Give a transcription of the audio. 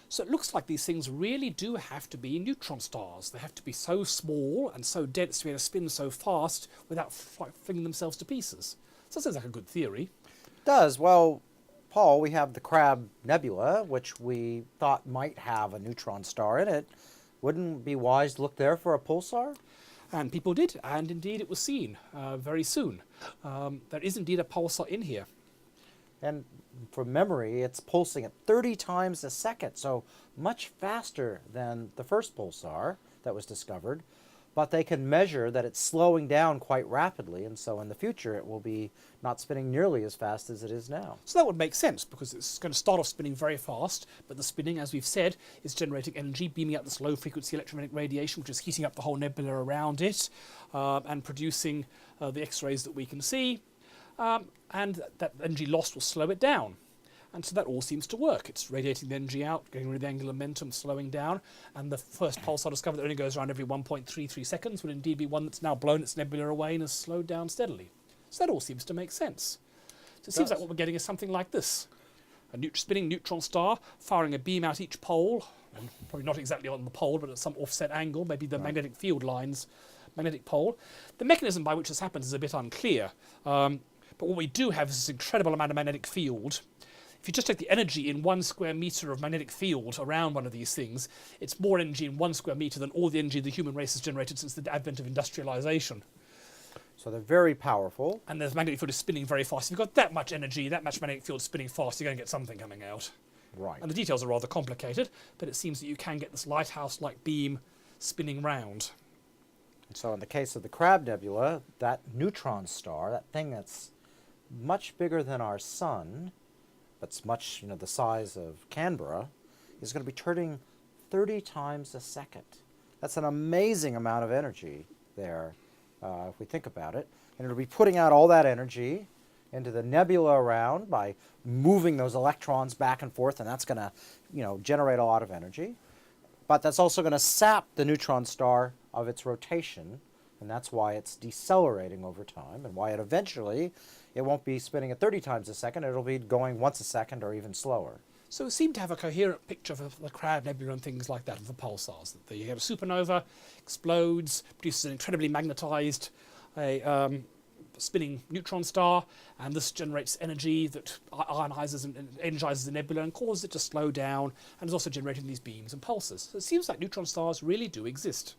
So it looks like these things really do have to be neutron stars. They have to be so small and so dense to be able to spin so fast without flinging themselves to pieces. So that sounds like a good theory. It does. Well, Paul, we have the Crab Nebula, which we thought might have a neutron star in it. Wouldn't it be wise to look there for a pulsar? And people did, and indeed it was seen very soon. There is indeed a pulsar in here. And from memory, it's pulsing at 30 times a second, so much faster than the first pulsar that was discovered. But they can measure that it's slowing down quite rapidly, and so in the future it will be not spinning nearly as fast as it is now. So that would make sense, because it's going to start off spinning very fast, but the spinning, as we've said, is generating energy, beaming out this low-frequency electromagnetic radiation, which is heating up the whole nebula around it, and producing the X-rays that we can see. And that energy loss will slow it down. And so that all seems to work. It's radiating the energy out, getting rid of the angular momentum, slowing down. And the first pulsar discovered that only goes around every 1.33 seconds would indeed be one that's now blown its nebula away and has slowed down steadily. So that all seems to make sense. So it seems like what we're getting is something like this. A spinning neutron star firing a beam out each pole, and probably not exactly on the pole, but at some offset angle, maybe the magnetic field lines, magnetic pole. The mechanism by which this happens is a bit unclear. But what we do have is this incredible amount of magnetic field. If you just take the energy in 1 square meter of magnetic field around one of these things, it's more energy in 1 square meter than all the energy the human race has generated since the advent of industrialization. So they're very powerful. And the magnetic field is spinning very fast. If you've got that much energy, that much magnetic field spinning fast, you're going to get something coming out. Right. And the details are rather complicated, but it seems that you can get this lighthouse-like beam spinning round. So in the case of the Crab Nebula, that neutron star, that thing that's much bigger than our sun, that's much, the size of Canberra, is going to be turning 30 times a second. That's an amazing amount of energy there, if we think about it. And it'll be putting out all that energy into the nebula around by moving those electrons back and forth, and that's going to, generate a lot of energy. But that's also going to sap the neutron star of its rotation, and that's why it's decelerating over time, and why it won't be spinning at 30 times a second, it'll be going once a second or even slower. So we seem to have a coherent picture of the Crab Nebula and things like that, of the pulsars. That you have a supernova, explodes, produces an incredibly magnetized spinning neutron star, and this generates energy that ionizes and energizes the nebula and causes it to slow down, and is also generating these beams and pulses. So it seems like neutron stars really do exist.